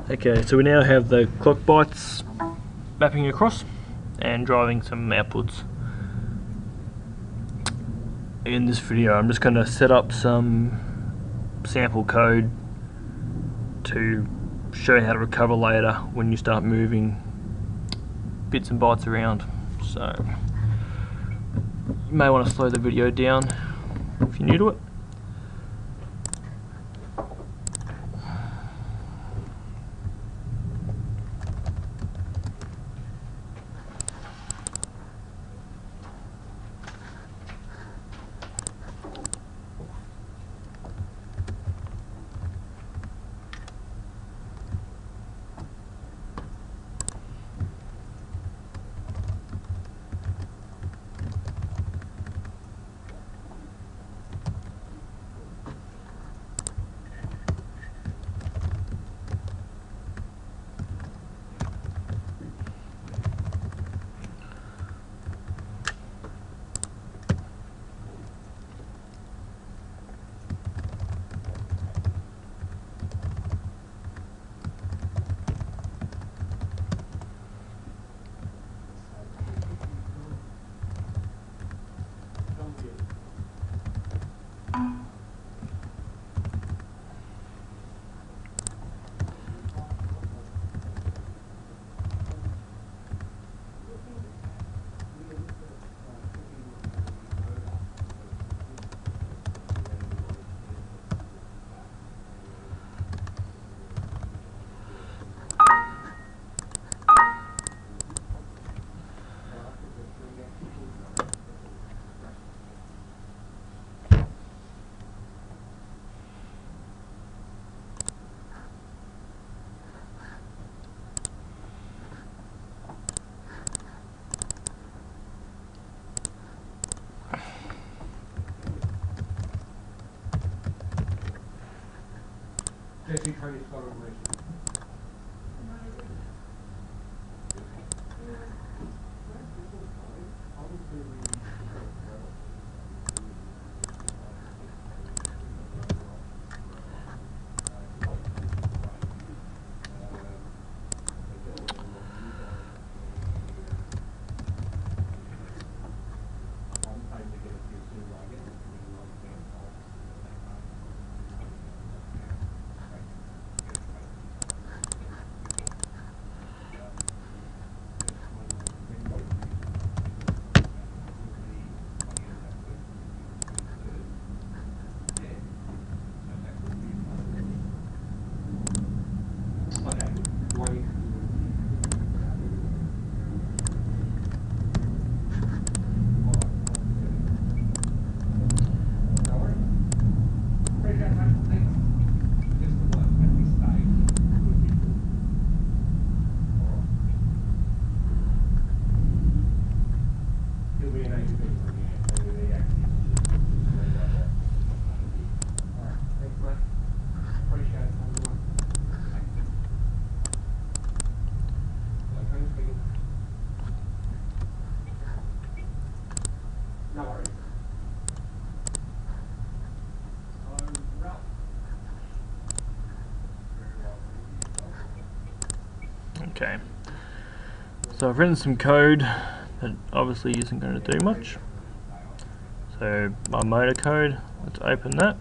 Okay, so we now have the clock bytes mapping across and driving some outputs. In this video I'm just going to set up some sample code to show you how to recover later when you start moving bits and bytes around. So you may want to slow the video down if you're new to it. Okay, so I've written some code that obviously isn't going to do much. So my motor code, let's open that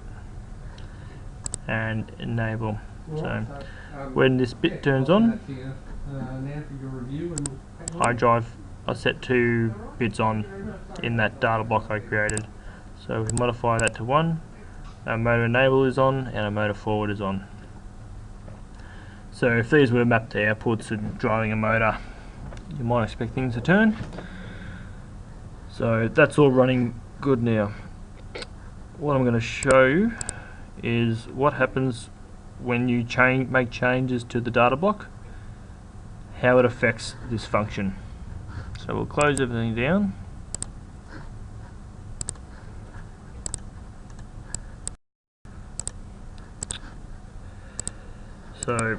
and enable. So when this bit turns on, I set 2 bits on in that data block I created. So we modify that to 1, our motor enable is on and our motor forward is on. So if these were mapped to outputs and driving a motor, you might expect things to turn. So that's all running good now. What I'm going to show is what happens when you make changes to the data block, how it affects this function. So we'll close everything down. So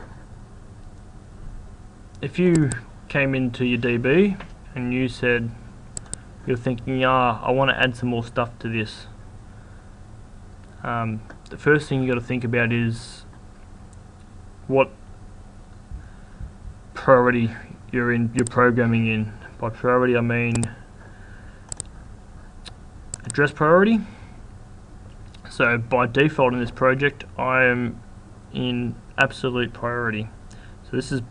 if you came into your DB and you said you're thinking, I want to add some more stuff to this, the first thing you got to think about is what priority you're programming in. By priority I mean address priority. So by default in this project I am in absolute priority. So this is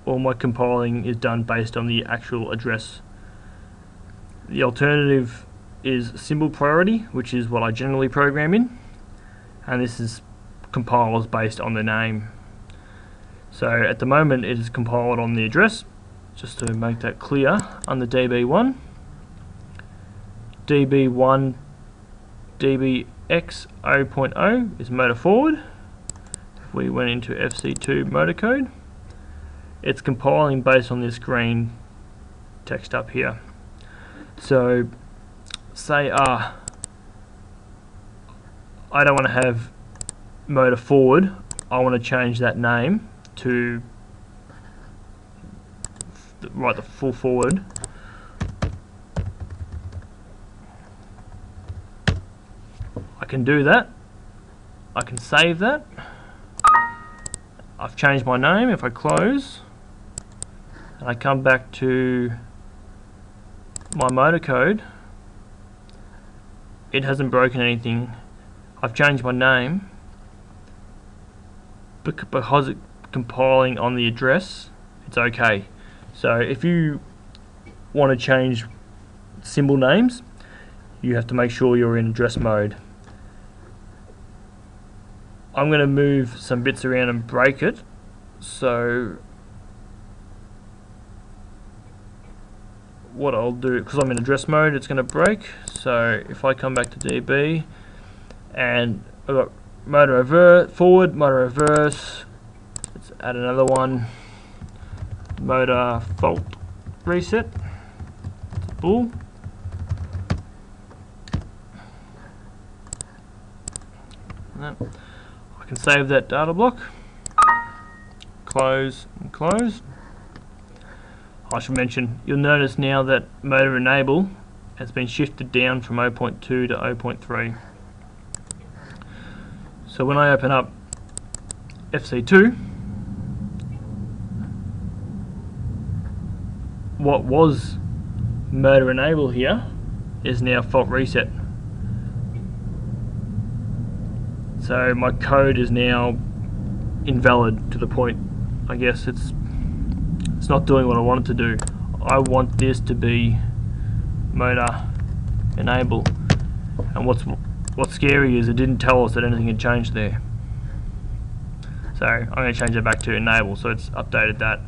all my compiling is done based on the actual address. The alternative is symbol priority, which is what I generally program in, and this is compiles based on the name. So at the moment it is compiled on the address, just to make that clear, under DB1. DB1 DBX 0.0 is motor forward. If we went into FC2 motor code, it's compiling based on this green text up here. So say I don't want to have motor forward, I want to change that name to the full forward. I can do that. I can save that. I've changed my name. If I close and I come back to my motor code, it hasn't broken anything. I've changed my name because it's compiling on the address, it's okay. So if you want to change symbol names, you have to make sure you're in address mode. I'm going to move some bits around and break it. So what I'll do, because I'm in address mode, it's going to break. So if I come back to DB and I've got motor forward, motor reverse, let's add another one, motor fault reset, bool. I can save that data block, close and close. I should mention, you'll notice now that motor enable has been shifted down from 0.2 to 0.3. So when I open up FC2, what was motor enable here is now fault reset. So my code is now invalid to the point, I guess it's not doing what I want it to do. I want this to be motor enable, and what's scary is it didn't tell us that anything had changed there. So I'm going to change it back to enable, so it's updated that.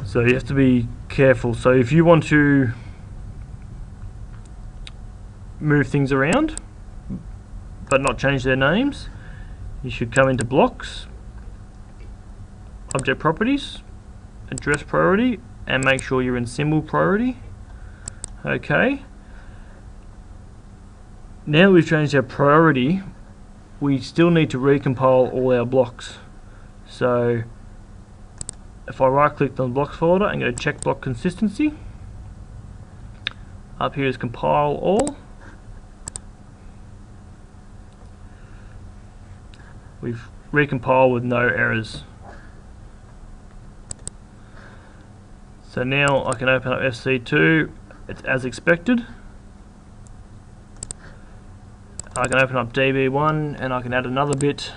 So you have to be careful. So if you want to move things around but not change their names, you should come into blocks, object properties, address priority, and make sure you're in symbol priority. Okay. Now we've changed our priority, we still need to recompile all our blocks. So if I right click on the blocks folder and go to check block consistency, up here is compile all. We've recompiled with no errors. So now I can open up FC2, it's as expected. I can open up DB1 and I can add another bit.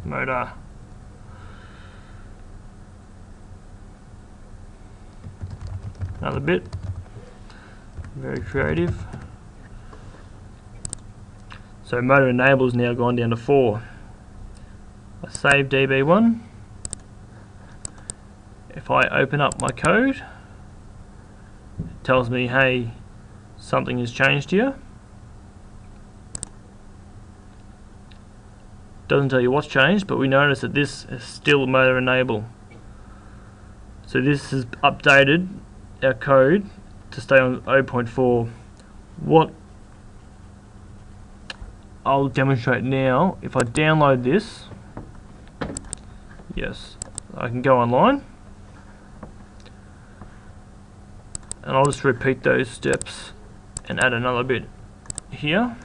Motor another bit. Very creative. So motor enable is now gone down to 4. I save DB1. If I open up my code, it tells me, hey, something has changed here. Doesn't tell you what's changed, but we notice that this is still motor enable. So this has updated our code to stay on 0.4. What I'll demonstrate now, if I download this, yes, I can go online, and I'll just repeat those steps and add another bit here.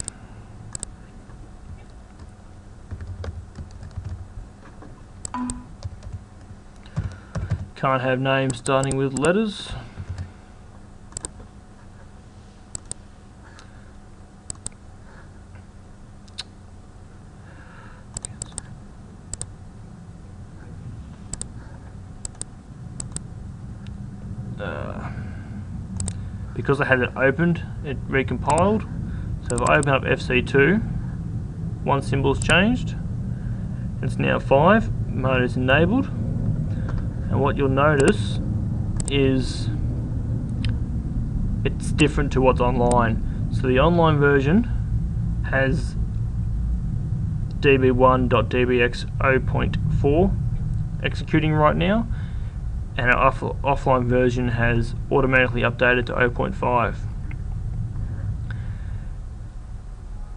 Can't have names starting with letters. Because I had it opened, it recompiled. So if I open up FC2, one symbol's changed. It's now 5, mode is enabled. And what you'll notice is it's different to what's online. So the online version has db1.dbx 0.4 executing right now, and our offline version has automatically updated to 0.5.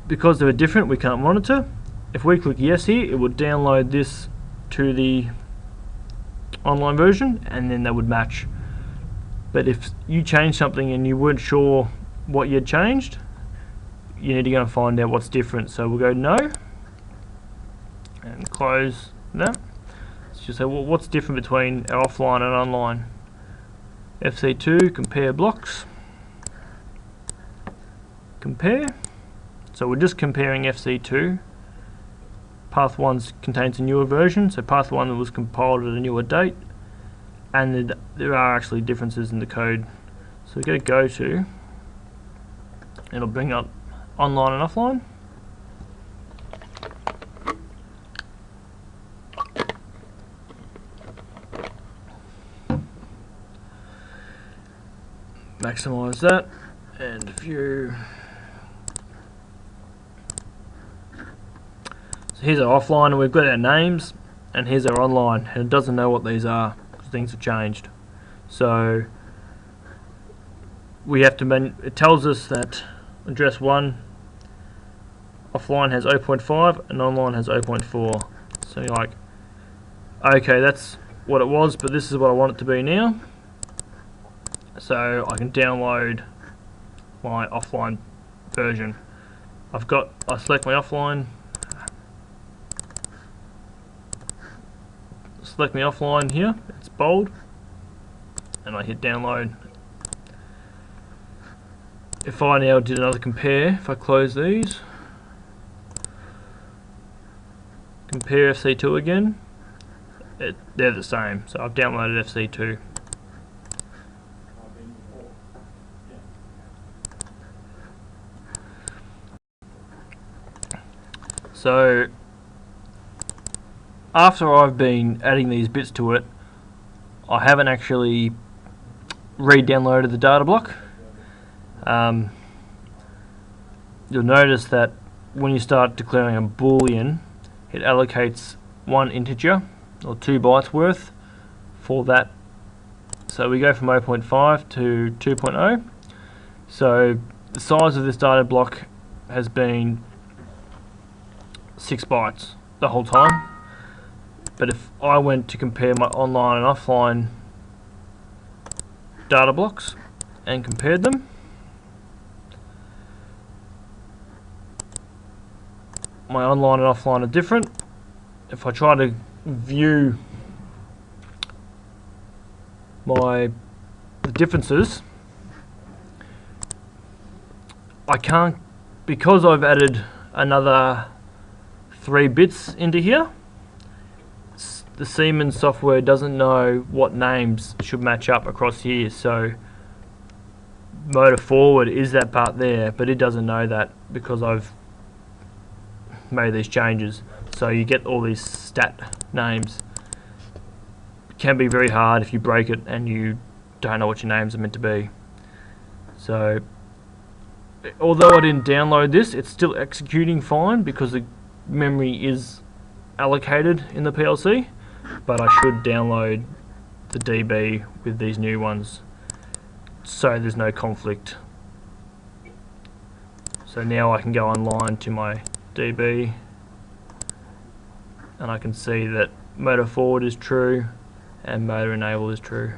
Because they're different, we can't monitor. If we click yes here, it will download this to the online version, and then they would match. But if you changed something and you weren't sure what you had changed, you need to go and find out what's different. So we'll go no and close that. Let's just say, well, what's different between our offline and online? FC2, compare blocks, compare. So we're just comparing FC2. Path 1 contains a newer version, so path 1 was compiled at a newer date, and there are actually differences in the code. So we go to, it'll bring up online and offline. Maximize that, and view. So here's our offline, and we've got our names, and here's our online, and it doesn't know what these are because things have changed. So we have to it tells us that address 1 offline has 0.5 and online has 0.4. So you're like, okay, that's what it was, but this is what I want it to be now. So I can download my offline version. I select my offline, select my offline here, it's bold, and I hit download. If I now did another compare, if I close these, compare FC2 again, they're the same. So I've downloaded FC2. So after I've been adding these bits to it, I haven't actually re-downloaded the data block. You'll notice that when you start declaring a boolean, it allocates one integer or 2 bytes worth for that. So we go from 0.5 to 2.0. So the size of this data block has been 6 bytes the whole time. But if I went to compare my online and offline data blocks and compared them, my online and offline are different. If I try to view the differences, I can't, because I've added another 3 bits into here. The Siemens software doesn't know what names should match up across here, so motor forward is that part there, but it doesn't know that because I've made these changes. So you get all these stat names. It can be very hard if you break it and you don't know what your names are meant to be. So although I didn't download this, it's still executing fine because the memory is allocated in the PLC, but I should download the DB with these new ones so there's no conflict. So now I can go online to my DB and I can see that motor forward is true and motor enable is true.